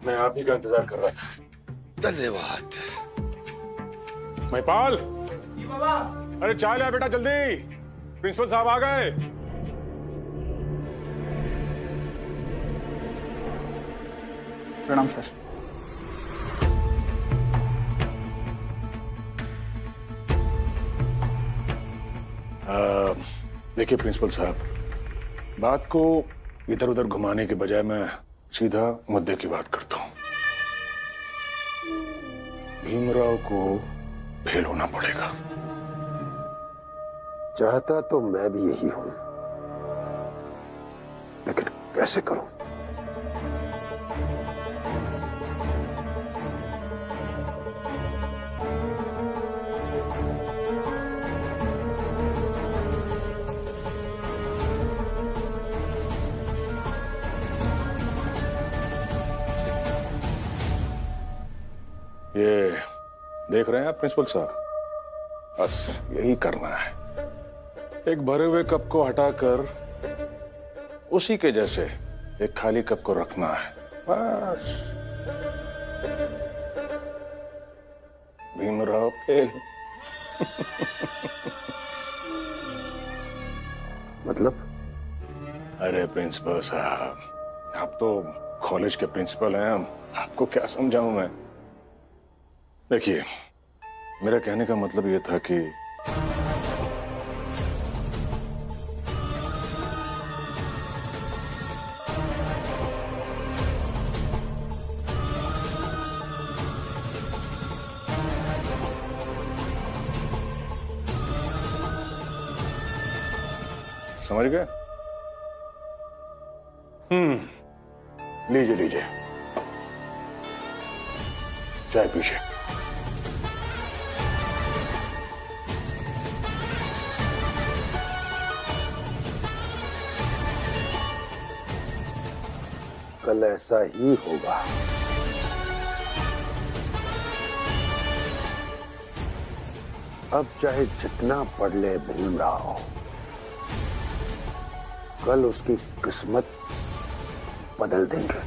मैं आप ही का इंतजार कर रहा था। धन्यवाद। महिपाल। जी बाबा। अरे चाय ले बेटा जल्दी, प्रिंसिपल साहब आ गए। प्रणाम सर। देखिए प्रिंसिपल साहब, बात को इधर उधर घुमाने के बजाय मैं सीधा मुद्दे की बात करता हूं। भीमराव को फेल होना पड़ेगा। चाहता तो मैं भी यही हूं, लेकिन कैसे करूं? ये देख रहे हैं आप प्रिंसिपल साहब, बस यही करना है। एक भरे हुए कप को हटाकर उसी के जैसे एक खाली कप को रखना है, बस। भीमराव फेल। मतलब? अरे प्रिंसिपल साहब, आप तो कॉलेज के प्रिंसिपल हैं, आपको क्या समझाऊं मैं। देखिए, मेरा कहने का मतलब ये था कि समझ गए? लीजिए लीजिए, चाय पीजिए। कल ऐसा ही होगा। अब चाहे जितना पढ़ ले भीमराव, कल उसकी किस्मत बदल देंगे।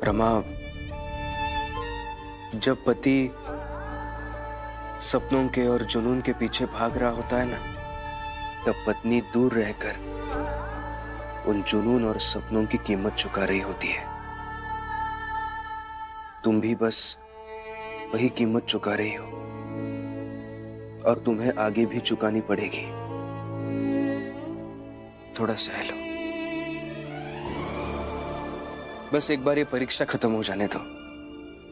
रमा, जब पति सपनों के और जुनून के पीछे भाग रहा होता है ना, तब पत्नी दूर रहकर उन जुनून और सपनों की कीमत चुका रही होती है। तुम भी बस वही कीमत चुका रही हो, और तुम्हें आगे भी चुकानी पड़ेगी। थोड़ा सह लो, बस एक बार ये परीक्षा खत्म हो जाने दो,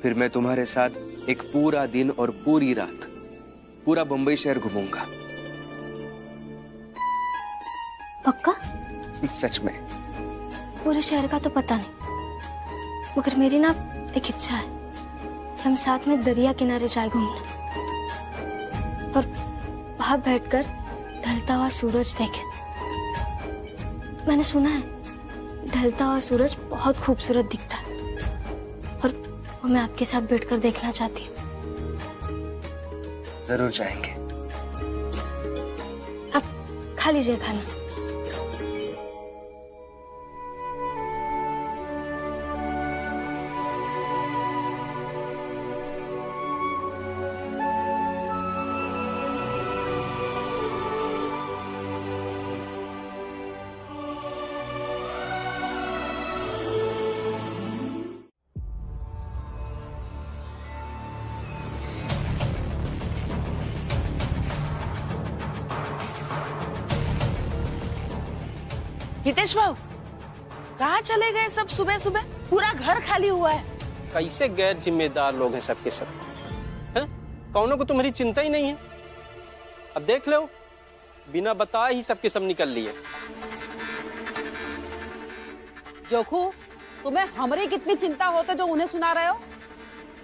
फिर मैं तुम्हारे साथ एक पूरा दिन और पूरी रात पूरा बंबई शहर घूमूंगा। पक्का? सच में। पूरे शहर का तो पता नहीं, मगर मेरी ना एक इच्छा है कि हम साथ में दरिया किनारे जाए घूमने, और वहां बैठकर ढलता हुआ सूरज देखें। मैंने सुना है ढलता हुआ सूरज बहुत खूबसूरत दिखता है, और वो मैं आपके साथ बैठकर देखना चाहती हूँ। जरूर जाएंगे। आप खा लीजिए खाना। हितेश बाबू, कहाँ चले गए सब सुबह सुबह? पूरा घर खाली हुआ है। कैसे गैर जिम्मेदार लोग हैं सबके सब, हैं? कौनों को तुम्हारी चिंता ही नहीं है। अब देख लो, बिना बताए ही सबके सब निकल लिए। जोखू, तुम्हें हमारी कितनी चिंता होते जो उन्हें सुना रहे हो?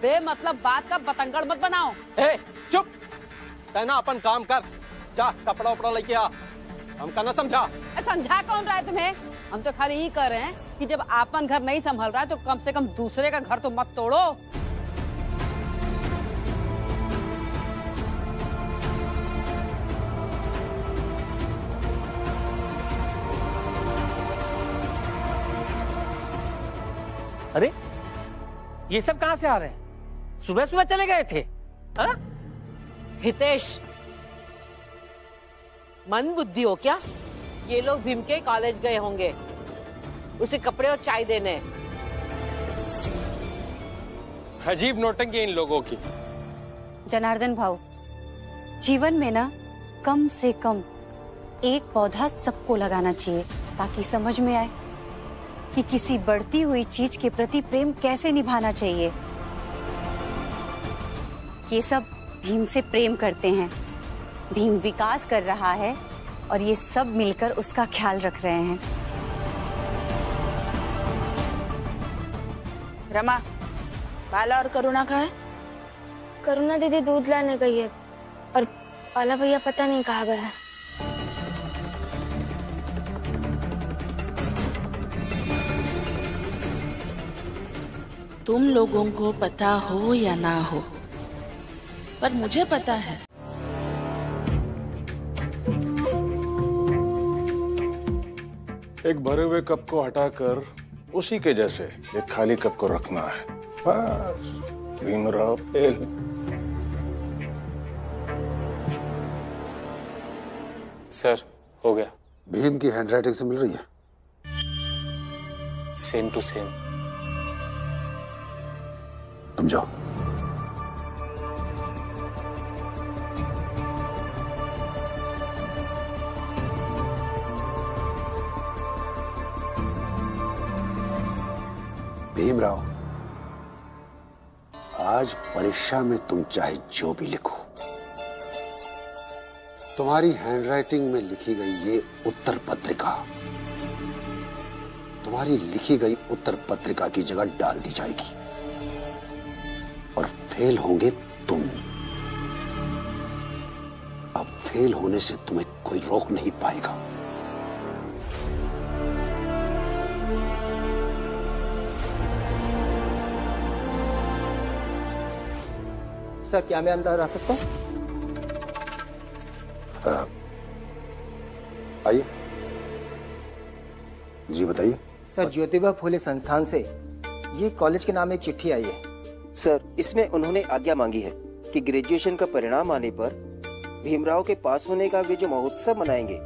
बेमतलब बात का बतंगड़ मत बनाओ। ए, चुप! कहना अपन काम कर, जा कपड़ा उपड़ा लेके आ। हम कहना समझा? समझा कौन रहा है तुम्हें? हम तो खाली यही कर रहे हैं कि जब आपन घर नहीं संभल रहा है तो कम से कम दूसरे का घर तो मत तोड़ो। अरे ये सब कहां से आ रहे हैं? सुबह सुबह चले गए थे। हाँ? हितेश, मन बुद्धि हो क्या? ये लोग भीम के कॉलेज गए होंगे उसे कपड़े और चाय देने। अजीब नौटंकी इन लोगों की। जनार्दन भाऊ, जीवन में ना कम से कम एक पौधा सबको लगाना चाहिए ताकि समझ में आए कि किसी बढ़ती हुई चीज के प्रति प्रेम कैसे निभाना चाहिए। ये सब भीम से प्रेम करते हैं। भीम विकास कर रहा है और ये सब मिलकर उसका ख्याल रख रहे हैं। रमा, बाला और करुणा कहाँ है? करुणा दीदी दूध लाने गई है और बाला भैया पता नहीं कहाँ गया है। तुम लोगों को पता हो या ना हो, पर मुझे पता है। एक भरे हुए कप को हटाकर उसी के जैसे एक खाली कप को रखना है। बस भीमराव फेल। सर हो गया। भीम की हैंडराइटिंग से मिल रही है? Same to same. तुम जाओ। भीमराव, आज परीक्षा में तुम चाहे जो भी लिखो, तुम्हारी हैंडराइटिंग में लिखी गई ये उत्तर पत्रिका तुम्हारी लिखी गई उत्तर पत्रिका की जगह डाल दी जाएगी और फेल होंगे तुम। अब फेल होने से तुम्हें कोई रोक नहीं पाएगा। सर, क्या मैं अंदर आ सकता हूँ? आइए। जी बताइए। सर, ज्योतिबा फूले संस्थान से ये कॉलेज के नाम एक चिट्ठी आई है। सर, इसमें उन्होंने आज्ञा मांगी है कि ग्रेजुएशन का परिणाम आने पर भीमराव के पास होने का वे जो महोत्सव मनाएंगे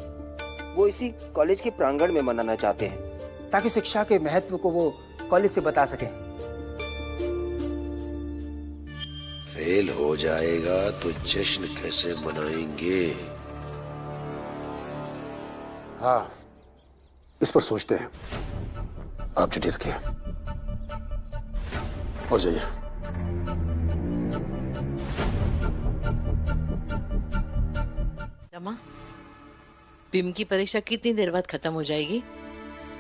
वो इसी कॉलेज के प्रांगण में मनाना चाहते हैं, ताकि शिक्षा के महत्व को वो कॉलेज से बता सके। फेल हो जाएगा तो जश्न कैसे मनाएंगे? हाँ, इस पर सोचते हैं। आप चिट्ठी रखिए और जाइए। रमा, भीम की परीक्षा कितनी देर बाद खत्म हो जाएगी?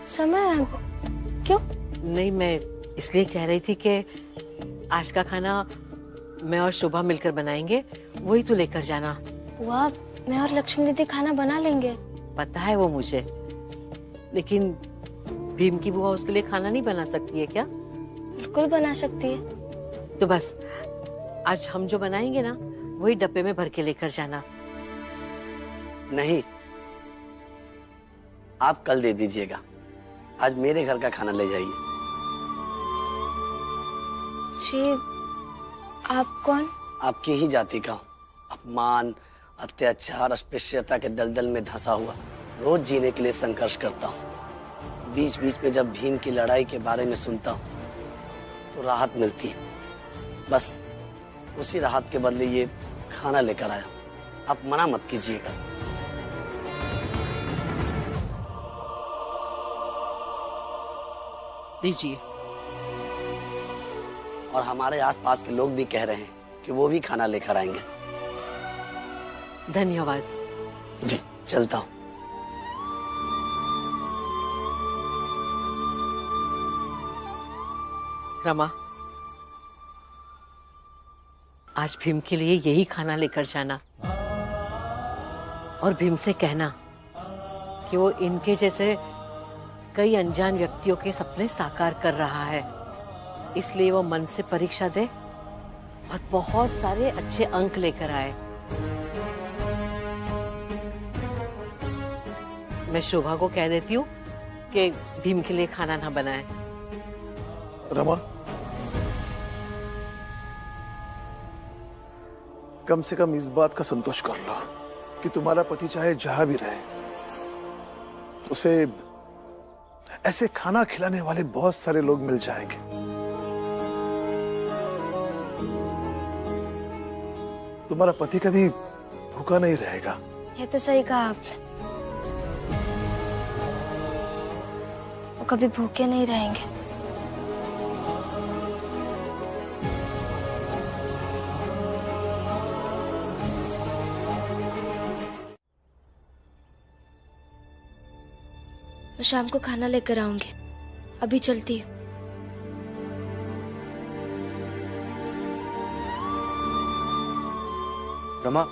समय क्यों? नहीं, मैं इसलिए कह रही थी कि आज का खाना मैं और शोभा मिलकर बनाएंगे, वही तो लेकर जाना। वाह, मैं और लक्ष्मी दीदी खाना बना लेंगे। पता है वो मुझे, लेकिन भीम की बुआ उसके लिए खाना नहीं बना सकती है क्या? बिल्कुल बना सकती है। तो बस आज हम जो बनाएंगे ना वही डब्बे में भर के लेकर जाना। नहीं, आप कल दे दीजिएगा। आज मेरे घर का खाना ले जाइए। जी, आप कौन? आपकी ही जाति का हूँ। अपमान, अत्याचार, अस्पृश्यता के दलदल में धंसा हुआ रोज जीने के लिए संघर्ष करता हूँ। बीच बीच में जब भीम की लड़ाई के बारे में सुनता हूँ तो राहत मिलती है। बस उसी राहत के बदले ये खाना लेकर आया। आप मना मत कीजिएगा। दीजिए। और हमारे आसपास के लोग भी कह रहे हैं कि वो भी खाना लेकर आएंगे। धन्यवाद। जी, चलता हूँ। रमा, आज भीम के लिए यही खाना लेकर जाना और भीम से कहना कि वो इनके जैसे कई अनजान व्यक्तियों के सपने साकार कर रहा है, इसलिए वो मन से परीक्षा दे और बहुत सारे अच्छे अंक लेकर आए। मैं शोभा को कह देती हूँ कि भीम के लिए खाना ना बनाए। रमा, कम से कम इस बात का संतोष कर लो कि तुम्हारा पति चाहे जहां भी रहे, उसे ऐसे खाना खिलाने वाले बहुत सारे लोग मिल जाएंगे। तुम्हारा पति कभी भूखा नहीं रहेगा। ये तो सही कहा आपने, वो कभी भूखे नहीं रहेंगे। मैं शाम को खाना लेकर आऊंगी, अभी चलती हूँ। रमा,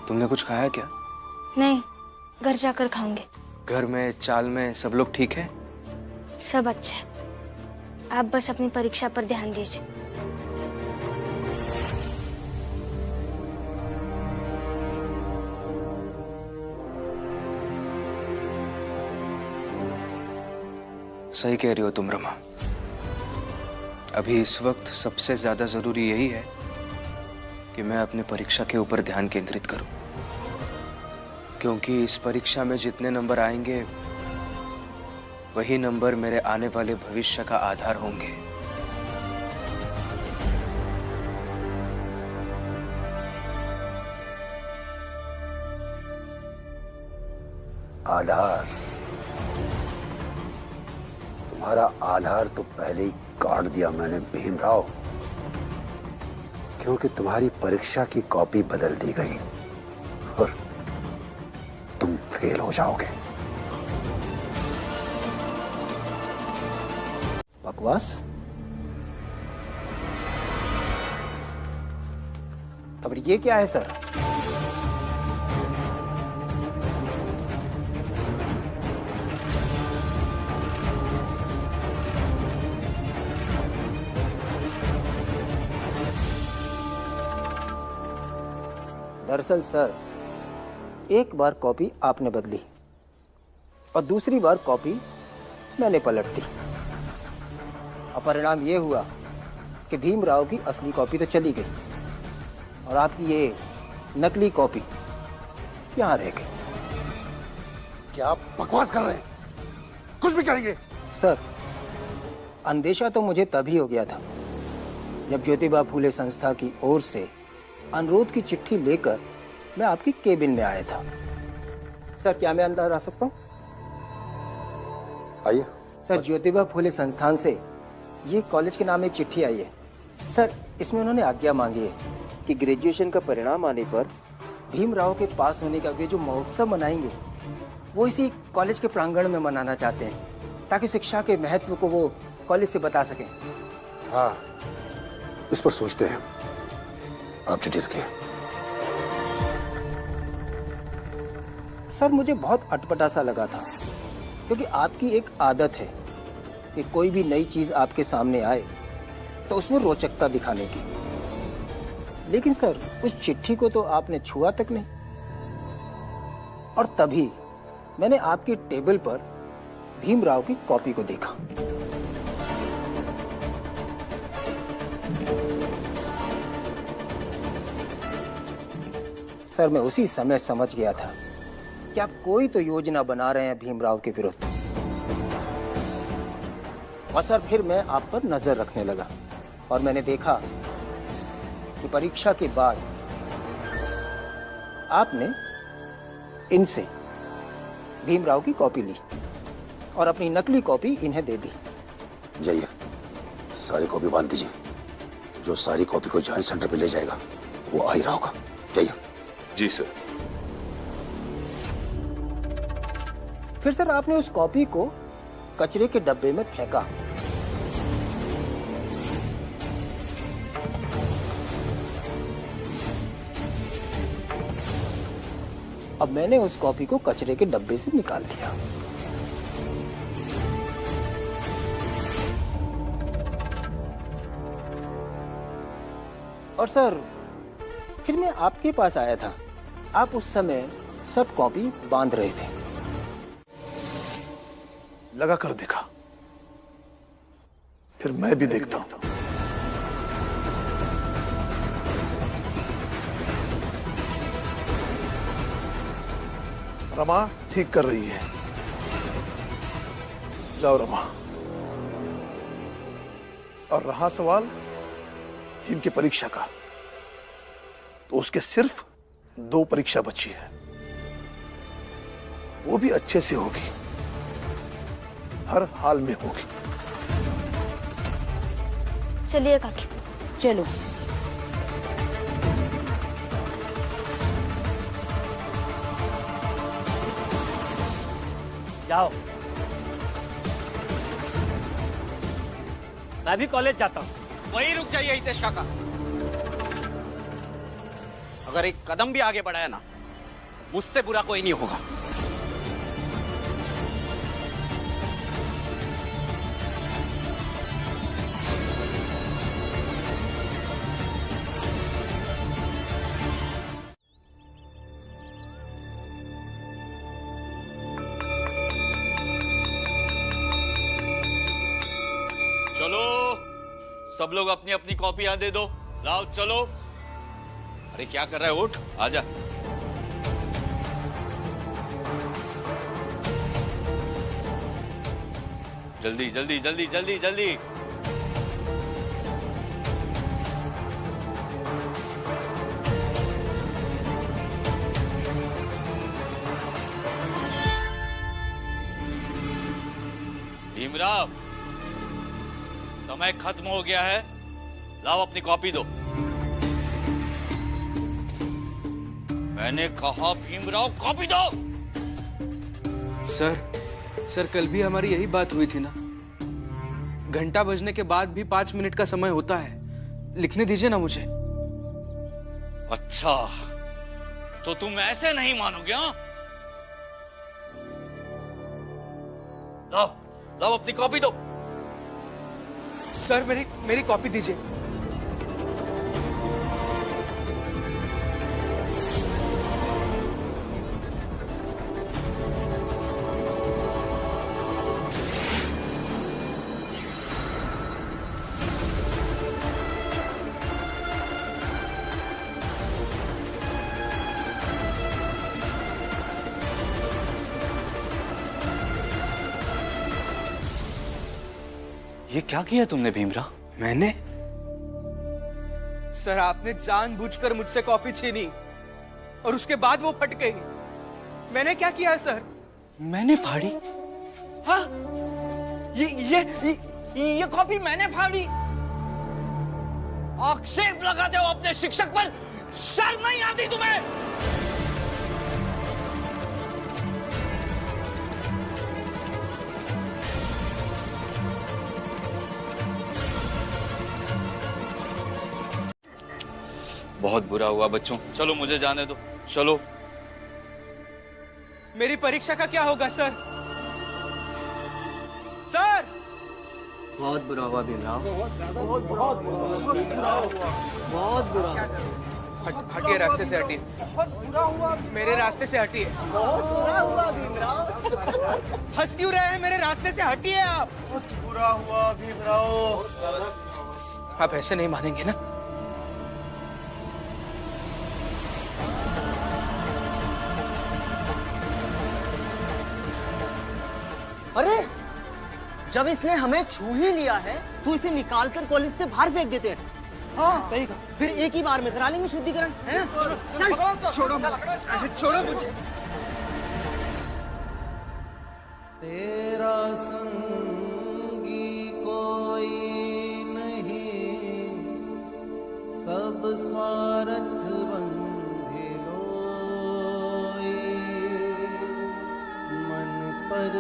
तुमने कुछ खाया क्या? नहीं, घर जाकर खाऊंगी। घर में, चाल में सब लोग ठीक है? सब अच्छा। आप बस अपनी परीक्षा पर ध्यान दीजिए। सही कह रही हो तुम रमा। अभी इस वक्त सबसे ज्यादा जरूरी यही है कि मैं अपने परीक्षा के ऊपर ध्यान केंद्रित करूं, क्योंकि इस परीक्षा में जितने नंबर आएंगे वही नंबर मेरे आने वाले भविष्य का आधार होंगे। आधार? तुम्हारा आधार तो पहले ही काट दिया मैंने भीमराव, क्योंकि तुम्हारी परीक्षा की कॉपी बदल दी गई और तुम फेल हो जाओगे। बकवास। तो फिर ये क्या है सर? दरअसल सर, एक बार कॉपी आपने बदली और दूसरी बार कॉपी मैंने पलट दी, और परिणाम ये हुआ कि भीमराव की असली कॉपी तो चली गई और आपकी ये नकली कॉपी यहाँ रह गई। क्या आप बकवास कर रहे हैं? कुछ भी कहेंगे? सर, अंदेशा तो मुझे तभी हो गया था जब ज्योतिबा फूले संस्था की ओर से अनुरोध की चिट्ठी लेकर मैं आपकी केबिन में आया था। सर, क्या मैं अंदर आ सकता हूँ? आइए। सर, ज्योतिबा फूले संस्थान से ये कॉलेज के नाम एक चिट्ठी आई है। सर, इसमें उन्होंने आज्ञा मांगी है कि ग्रेजुएशन का परिणाम आने पर भीमराव के पास होने का वे जो महोत्सव मनाएंगे वो इसी कॉलेज के प्रांगण में मनाना चाहते हैं, ताकि शिक्षा के महत्व को वो कॉलेज से बता सकें। हाँ, इस पर सोचते हैं। आप चिट्ठी रखिए। सर, मुझे बहुत अटपटा सा लगा था, क्योंकि आपकी एक आदत है कि कोई भी नई चीज आपके सामने आए तो उसमें रोचकता दिखाने की। लेकिन सर, उस चिट्ठी को तो आपने छुआ तक नहीं। और तभी मैंने आपकी टेबल पर भीमराव की कॉपी को देखा। सर, मैं उसी समय समझ गया था कि आप कोई तो योजना बना रहे हैं भीमराव के विरुद्ध। और सर, फिर मैं आप पर नजर रखने लगा और मैंने देखा कि परीक्षा के बाद आपने इनसे भीमराव की कॉपी ली और अपनी नकली कॉपी इन्हें दे दी। जाइए, सारी कॉपी बांध दीजिए। जो सारी कॉपी को जॉइंट सेंटर पे ले जाएगा वो आ ही रहा होगा। जाइए। जी सर। फिर सर, आपने उस कॉपी को कचरे के डब्बे में फेंका। अब मैंने उस कॉपी को कचरे के डब्बे से निकाल दिया। और सर, फिर मैं आपके पास आया था। आप उस समय सब कॉपी बांध रहे थे। लगा कर देखा, फिर मैं भी देखता हूं। रमा ठीक कर रही है। जाओ रमा। और रहा सवाल भीम की परीक्षा का, तो उसके सिर्फ 2 परीक्षा बची है, वो भी अच्छे से होगी, हर हाल में होगी। चलिए काकी। चलो। जाओ, मैं भी कॉलेज जाता हूँ। वहीं रुक जाइए हितेश काका। अगर एक कदम भी आगे बढ़ाया ना, मुझसे बुरा कोई नहीं होगा। चलो सब लोग अपनी अपनी कॉपियां दे दो। लाओ चलो। अरे क्या कर रहा है, उठ आजा। जल्दी जल्दी जल्दी जल्दी जल्दी। भीमराव, समय खत्म हो गया है, लाओ अपनी कॉपी दो। मैंने कहा भीमराव कॉपी दो। सर कल भी हमारी यही बात हुई थी ना। घंटा बजने के बाद भी 5 मिनट का समय होता है, लिखने दीजिए ना मुझे। अच्छा, तो तुम ऐसे नहीं मानोगे? हाँ, लाओ लाओ अपनी कॉपी दो। सर मेरी कॉपी दीजिए। ये क्या किया तुमने भीमराव? मैंने? सर आपने जानबूझकर मुझसे कॉपी छीनी और उसके बाद वो फट गई। मैंने क्या किया है सर? मैंने फाड़ी? हाँ, ये कॉपी मैंने फाड़ी। आक्षेप लगाते हो अपने शिक्षक पर, शर्म नहीं आती तुम्हें? बहुत बुरा हुआ बच्चों, चलो मुझे जाने दो, चलो। मेरी परीक्षा का क्या होगा सर? सर बहुत बुरा हुआ भीमराव। बहुत बुरा। हटिए, रास्ते से हटिए। बहुत बुरा हुआ। मेरे रास्ते से हटिए। बहुत बुरा हुआ भीमराव। हंस क्यों रहे हैं? मेरे रास्ते से हटिए आप। बहुत बुरा हुआ भीमराव। आप ऐसे नहीं मानेंगे ना? अरे, जब इसने हमें छू ही लिया है तो इसे निकाल कर कॉलेज से बाहर फेंक देते हैं। हाँ, सही कहा। फिर एक ही बार में करा लेंगे शुद्धिकरण, है ना? चल, छोड़ो मुझे, छोड़ो मुझे। तेरा संगी कोई नहीं, सब स्वार्थ बंधे लोई, मन पर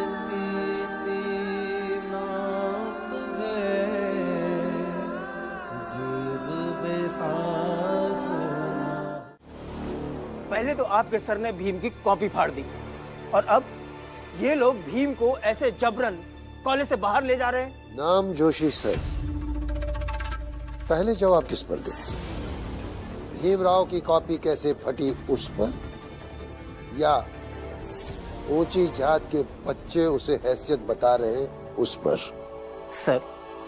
पहले तो आपके सर ने भीम की कॉपी फाड़ दी और अब ये लोग भीम को ऐसे जबरन कॉलेज से बाहर ले जा रहे हैं। नाम जोशी सर, पहले जवाब किस पर दे? भीमराव की कॉपी कैसे फटी उस पर, या ऊंची जात के बच्चे उसे हैसियत बता रहे उस पर? सर,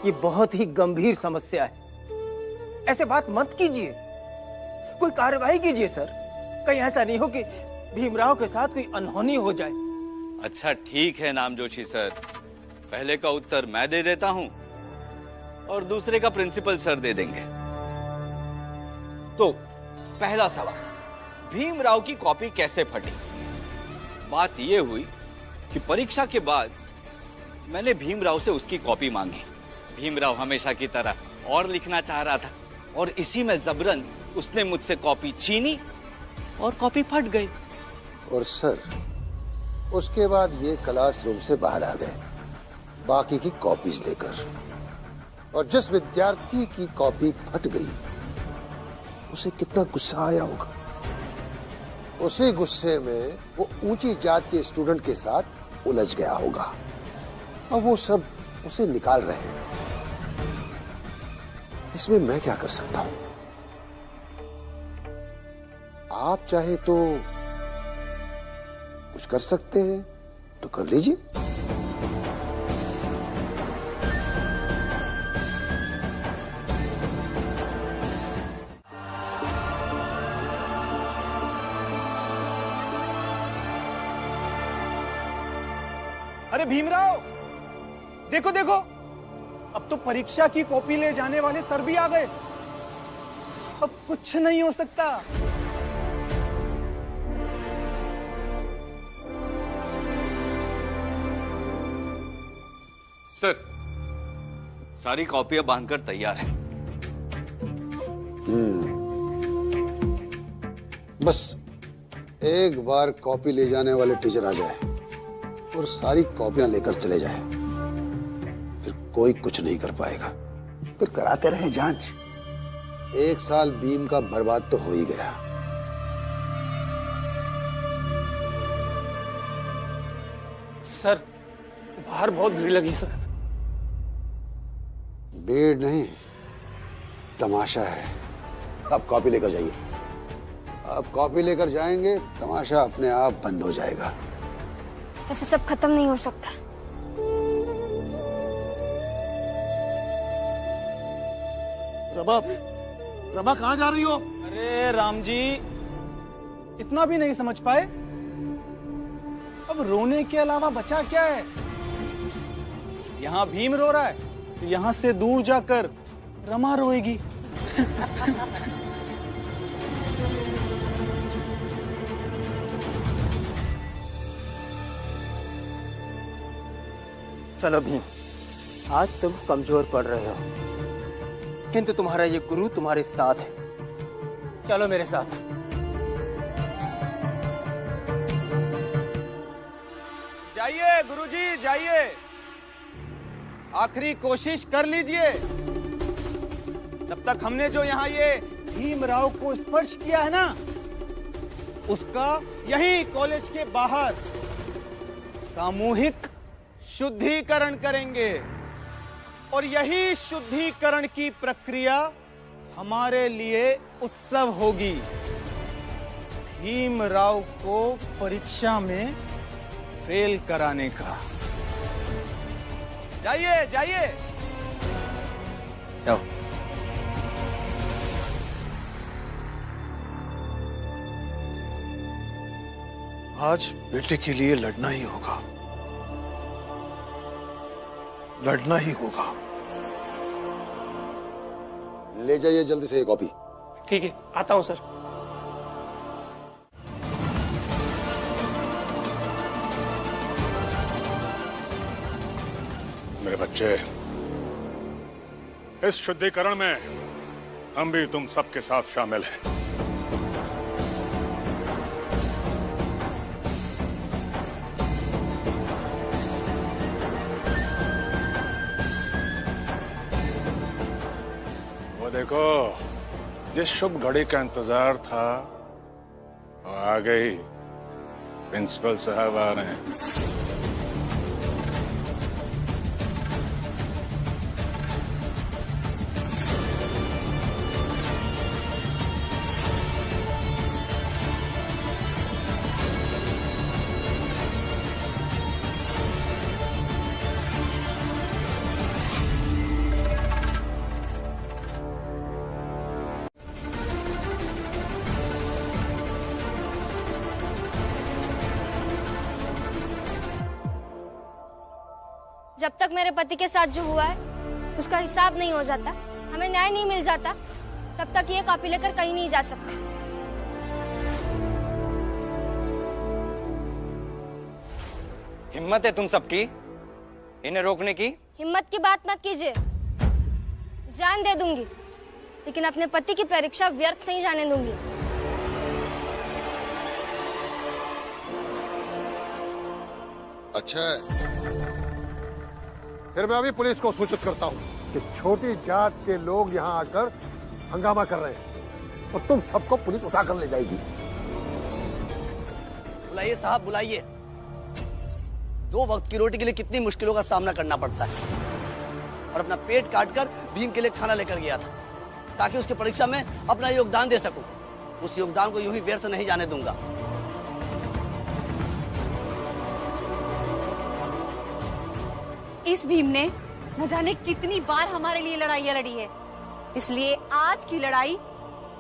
ये बहुत ही गंभीर समस्या है। ऐसे बात मत कीजिए, कोई कार्रवाई कीजिए सर। कहीं ऐसा नहीं हो कि भीमराव के साथ कोई अनहोनी हो जाए। अच्छा ठीक है नामजोशी सर, पहले का उत्तर मैं दे देता हूं और दूसरे का प्रिंसिपल सर दे देंगे। तो पहला सवाल, भीमराव की कॉपी कैसे फटी? बात यह हुई कि परीक्षा के बाद मैंने भीमराव से उसकी कॉपी मांगी। भीमराव हमेशा की तरह और लिखना चाह रहा था और इसी में जबरन उसने मुझसे कॉपी छीनी और कॉपी फट गई। और सर उसके बाद ये क्लासरूम से बाहर आ गए बाकी की कॉपीज लेकर, और जिस विद्यार्थी की कॉपी फट गई उसे कितना गुस्सा आया होगा। उसी गुस्से में वो ऊंची जात के स्टूडेंट के साथ उलझ गया होगा और वो सब उसे निकाल रहे हैं। इसमें मैं क्या कर सकता हूं? आप चाहे तो कुछ कर सकते हैं तो कर लीजिए। अरे भीमराव, देखो देखो, अब तो परीक्षा की कॉपी ले जाने वाले सर भी आ गए। अब कुछ नहीं हो सकता। सर सारी कॉपियां बांधकर तैयार है। बस एक बार कॉपी ले जाने वाले टीचर आ जाए और सारी कॉपियां लेकर चले जाए, फिर कोई कुछ नहीं कर पाएगा। फिर कराते रहे जांच। एक साल बीम का बर्बाद तो हो ही गया। सर बाहर बहुत भीड़ लगी सर। भीड़ नहीं, तमाशा है। अब कॉपी लेकर जाइए। अब कॉपी लेकर जाएंगे, तमाशा अपने आप बंद हो जाएगा। ऐसे सब खत्म नहीं हो सकता। रमा, रमा कहाँ जा रही हो? अरे राम जी, इतना भी नहीं समझ पाए? अब रोने के अलावा बचा क्या है? यहाँ भीम रो रहा है, तो यहाँ से दूर जाकर रमा रोएगी। चलो भीम, आज तुम कमजोर पड़ रहे हो, किंतु तुम्हारा ये गुरु तुम्हारे साथ है। चलो मेरे साथ। जाइए गुरुजी, जाइए, आखिरी कोशिश कर लीजिए। तब तक हमने जो यहाँ ये भीमराव को स्पर्श किया है ना, उसका यही कॉलेज के बाहर सामूहिक शुद्धिकरण करेंगे। और यही शुद्धिकरण की प्रक्रिया हमारे लिए उत्सव होगी। भीमराव को परीक्षा में फेल कराने का। जाइए जाइए। जाओ। आज बेटे के लिए लड़ना ही होगा, लड़ना ही होगा। ले जाइए जल्दी से ये कॉपी। ठीक है, आता हूं सर। मेरे बच्चे, इस शुद्धिकरण में हम भी तुम सबके साथ शामिल हैं। वो देखो, जिस शुभ घड़ी का इंतजार था वो आ गई। प्रिंसिपल साहब आ रहे हैं। तक मेरे पति के साथ जो हुआ है उसका हिसाब नहीं हो जाता, हमें न्याय नहीं मिल जाता, तब तक ये कॉपी लेकर कहीं नहीं जा सकते। हिम्मत है तुम सबकी इन्हें रोकने की? हिम्मत की बात मत कीजिए, जान दे दूंगी, लेकिन अपने पति की परीक्षा व्यर्थ नहीं जाने दूंगी। अच्छा है, फिर मैं अभी पुलिस को सूचित करता हूँ कि छोटी जात के लोग यहाँ आकर हंगामा कर रहे हैं और तुम सबको पुलिस उठा कर ले जाएगी। बुलाइए साहब, बुलाइए। 2 वक्त की रोटी के लिए कितनी मुश्किलों का सामना करना पड़ता है, और अपना पेट काटकर भीम के लिए खाना लेकर गया था ताकि उसकी परीक्षा में अपना योगदान दे सकूं। उस योगदान को यूं ही व्यर्थ नहीं जाने दूंगा। इस भीम ने न जाने कितनी बार हमारे लिए लड़ाइयां लड़ी है, इसलिए आज की लड़ाई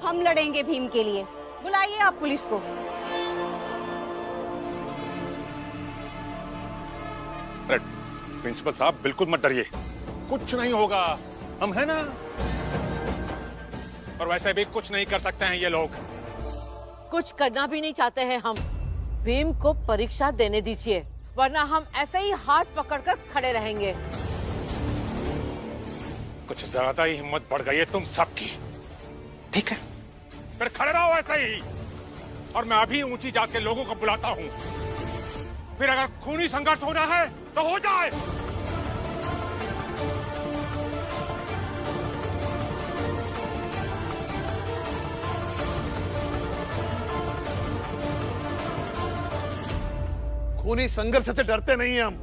हम लड़ेंगे भीम के लिए। बुलाइए आप पुलिस को। प्रिंसिपल साहब बिल्कुल मत डरिए, कुछ नहीं होगा, हम है ना। और वैसे भी कुछ नहीं कर सकते हैं ये लोग। कुछ करना भी नहीं चाहते हैं हम। भीम को परीक्षा देने दीजिए, वरना हम ऐसे ही हाथ पकड़कर खड़े रहेंगे। कुछ ज्यादा ही हिम्मत बढ़ गई है तुम सबकी। ठीक है, फिर खड़े रहो ऐसे ही, और मैं अभी ऊंची जात के लोगों को बुलाता हूँ। फिर अगर खूनी संघर्ष होना है तो हो जाए। खूनी संघर्ष से डरते नहीं हैं हम,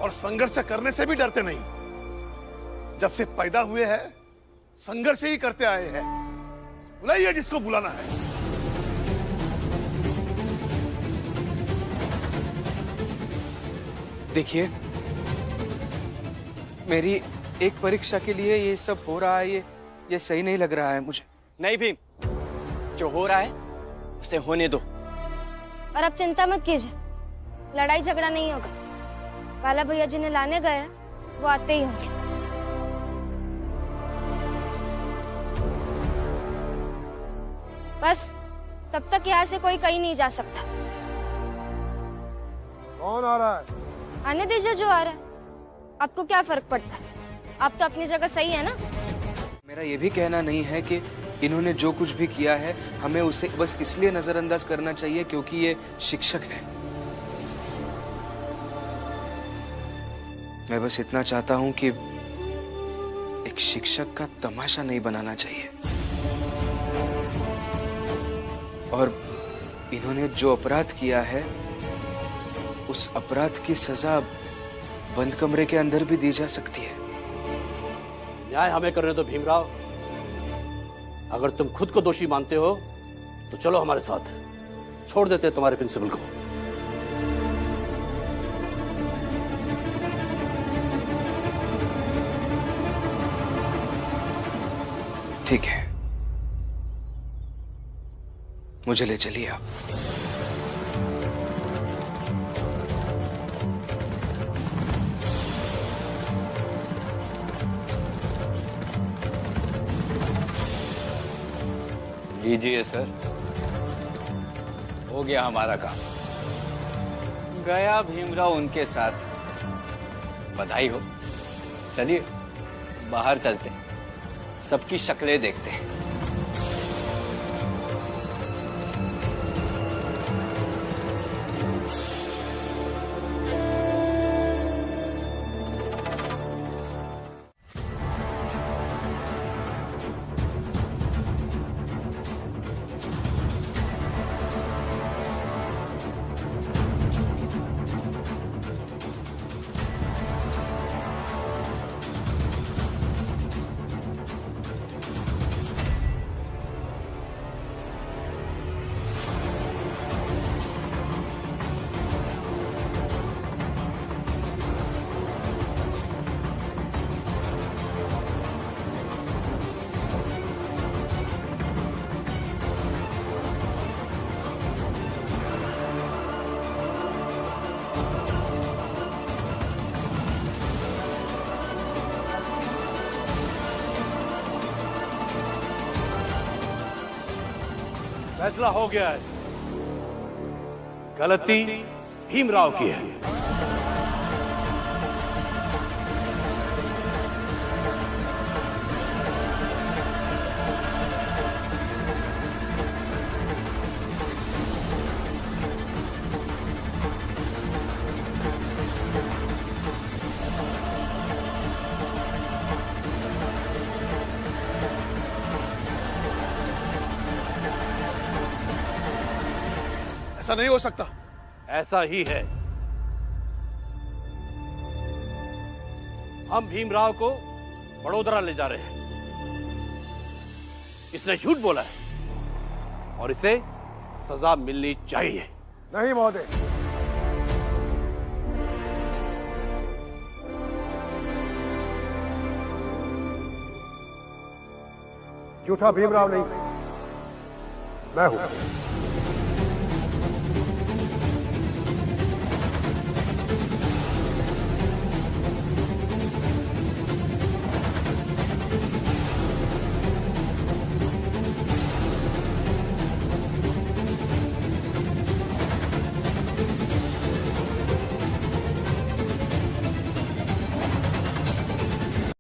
और संघर्ष करने से भी डरते नहीं। जब से पैदा हुए हैं संघर्ष ही करते आए हैं। बुलाइए जिसको बुलाना है। देखिए, मेरी एक परीक्षा के लिए ये सब हो रहा है, ये सही नहीं लग रहा है मुझे। नहीं भीम, जो हो रहा है उसे होने दो। और अब चिंता मत कीजिए, लड़ाई झगड़ा नहीं होगा। बाला भैया जिन्हें लाने गए हैं वो आते ही होंगे। बस तब तक यहाँ से कोई कहीं नहीं जा सकता। कौन आ रहा है? आने दीजिए जो आ रहा है, आपको क्या फर्क पड़ता है? आप तो अपनी जगह सही है ना। मेरा ये भी कहना नहीं है कि इन्होंने जो कुछ भी किया है हमें उसे बस इसलिए नजरअंदाज करना चाहिए क्योंकि ये शिक्षक है। मैं बस इतना चाहता हूं कि एक शिक्षक का तमाशा नहीं बनाना चाहिए। और इन्होंने जो अपराध किया है उस अपराध की सजा बंद कमरे के अंदर भी दी जा सकती है। न्याय हमें करने दो भीमराव। अगर तुम खुद को दोषी मानते हो तो चलो हमारे साथ, छोड़ देते तुम्हारे प्रिंसिपल को। ठीक है, मुझे ले चलिए आप। लीजिए सर, हो गया हमारा काम। गया भीमराव उनके साथ, बधाई हो। चलिए बाहर चलते हैं, सबकी शक्लें देखते हैं। फैसला हो गया है, गलती भीमराव की है। ऐसा नहीं हो सकता। ऐसा ही है। हम भीमराव को बड़ोदरा ले जा रहे हैं। इसने झूठ बोला है और इसे सजा मिलनी चाहिए। नहीं महोदय, झूठा भीमराव नहीं, मैं हूं।